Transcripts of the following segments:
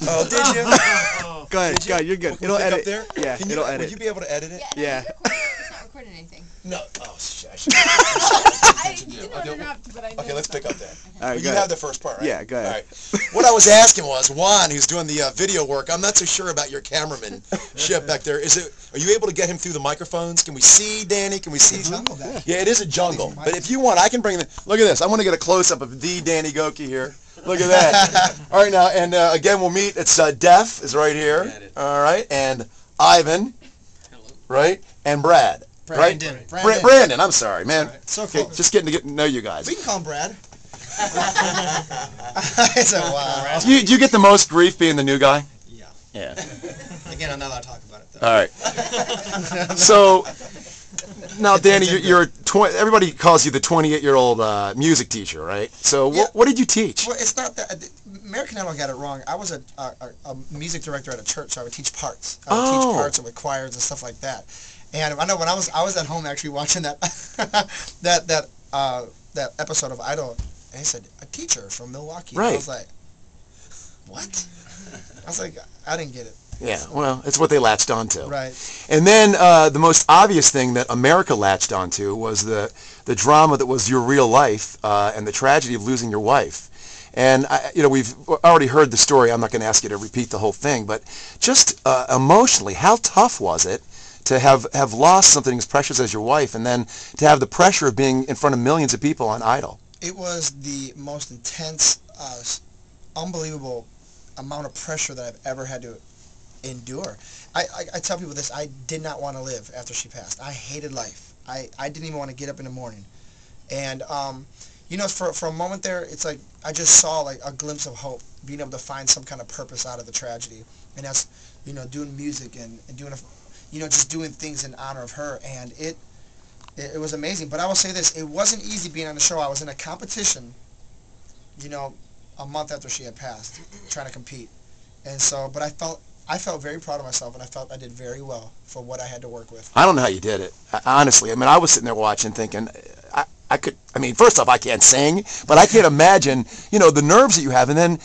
Oh, did you? Go ahead, go ahead, you're good. It'll edit. Up there? Yeah, it'll edit. Would you be able to edit it? Yeah. Yeah. It's not recording anything. No. Oh, shit. I didn't want to interrupt, but I know. Okay, let's pick up there. All right, Well, go you ahead. have the first part, right? Yeah, go ahead. All right. What I was asking was, Juan, who's doing the video work, I'm not so sure about your cameramanship back there. Are you able to get him through the microphones? Can we see Danny? Can we see? Jungle back. Yeah, it is a jungle. But if you want, I can bring the. Look at this. I want to get a close-up of the Danny Goki here. Look at that. All right, now, and again, we'll meet. It's Def is right here. All right, and Ivan. Hello. Right, and Brad. Brandon. Right? Brandon. I'm sorry, man. Right. So Okay, close. just getting to get to know you guys. We can call him Brad. It's a wow. Do you get the most grief being the new guy? Yeah. Yeah. Again, I'm not allowed to talk about it, though. All right. So, now, Danny, you're everybody calls you the 28-year-old music teacher, right? So, Yeah. what did you teach? Well, it's not that. American Idol got it wrong. I was a music director at a church, so I would teach parts. I would teach parts with choirs and stuff like that. And I know when I was at home actually watching that that episode of Idol, and he said a teacher from Milwaukee. Right. And I was like, what? I was like, I didn't get it. Yeah, well, it's what they latched onto. Right. And then the most obvious thing that America latched onto was the drama that was your real life and the tragedy of losing your wife. And we've already heard the story. I'm not going to ask you to repeat the whole thing, but just emotionally, how tough was it to have lost something as precious as your wife, and then to have the pressure of being in front of millions of people on Idol? It was the most intense, unbelievable amount of pressure that I've ever had to endure. I tell people this, I did not want to live after she passed. I hated life. I didn't even want to get up in the morning. And, for a moment there, it's like I just saw like a glimpse of hope, being able to find some kind of purpose out of the tragedy. And that's, doing music and doing, just doing things in honor of her. And it was amazing. But I will say this, it wasn't easy being on the show. I was in a competition, a month after she had passed, trying to compete. And so, but I felt very proud of myself, and I felt I did very well for what I had to work with. I don't know how you did it. Honestly, I was sitting there watching thinking, first off, I can't sing, but I can't imagine, the nerves that you have, and then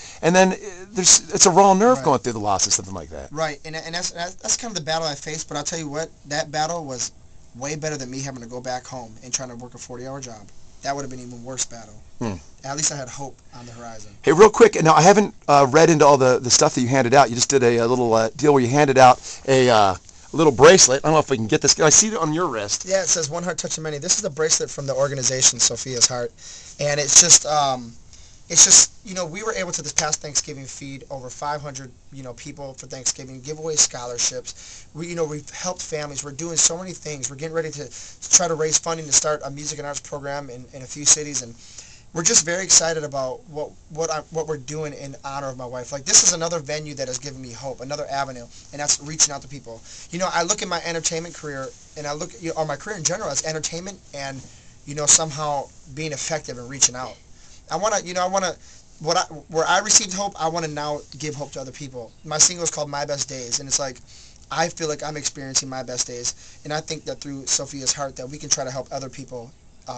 it's a raw nerve going through the loss of something like that. Right, and that's kind of the battle I faced, but I'll tell you what, that battle was way better than me having to go back home and trying to work a 40-hour job. That would have been an even worse battle. At least I had hope on the horizon. Hey, real quick, now I haven't read into all the stuff that you handed out. You just did a little deal where you handed out a little bracelet. I don't know if we can get this. I see it on your wrist. Yeah, it says One Heart Touching Many. This is a bracelet from the organization Sophia's Heart, and it's just we were able to this past Thanksgiving feed over 500 people for Thanksgiving, give away scholarships. We've helped families. We're doing so many things. We're getting ready to try to raise funding to start a music and arts program in a few cities, and we're just very excited about what we're doing in honor of my wife. Like, this is another venue that has given me hope, another avenue, and that's reaching out to people. I look at my entertainment career, and I look or my career in general as entertainment, and somehow being effective and reaching out. Where I received hope, I want to now give hope to other people. My single is called My Best Days, and it's like, I feel like I'm experiencing my best days, and I think that through Sophia's Heart that we can try to help other people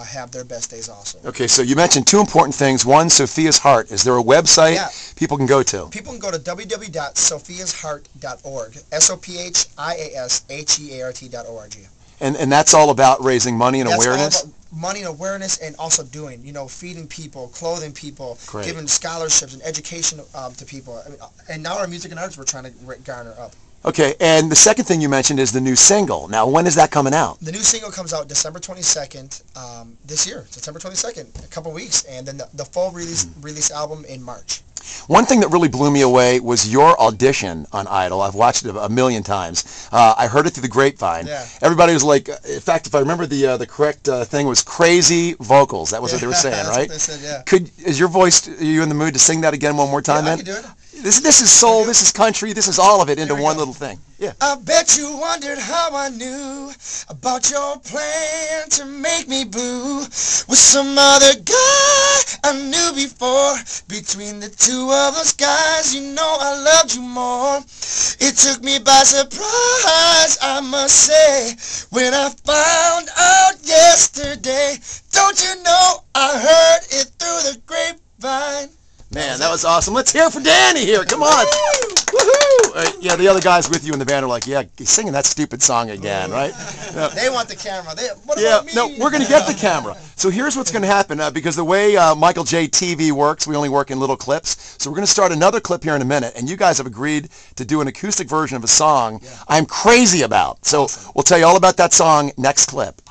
have their best days also. Okay, so you mentioned two important things. One, Sophia's Heart. Is there a website people can go to? People can go to www.sophiasheart.org, SOPHIASHEART.org. And that's all about raising money and awareness? That's all about money and awareness, and also doing, feeding people, clothing people, giving scholarships and education to people. And now our music and arts we're trying to garner up. Okay, and the second thing you mentioned is the new single. Now, when is that coming out? The new single comes out December 22nd this year, September 22nd, a couple weeks, and then the full release album in March. One thing that really blew me away was your audition on Idol. I've watched it a million times. I heard it through the grapevine. Yeah. Everybody was like, in fact, if I remember the correct thing was crazy vocals. That was what they were saying, right? That's what they said, yeah. Is your voice, are you in the mood to sing that again one more time, I then? can do it. This is soul, this is country, this is all of it into one little thing. Yeah. I bet you wondered how I knew about your plan to make me blue with some other guy I knew before. Between the two of us guys, I loved you more. It took me by surprise, I must say, when I found out yesterday. Don't you know I heard it through the grapevine. Man, that was awesome. Let's hear it for Danny here. Come on. Yeah, the other guys with you in the band are like, yeah, he's singing that stupid song again, right? They want the camera. What Yeah, about me? no, we're going to get the camera. So here's what's going to happen, because the way Michael J. TV works, we only work in little clips. So we're going to start another clip here in a minute, and you guys have agreed to do an acoustic version of a song I'm crazy about. So we'll tell you all about that song next clip.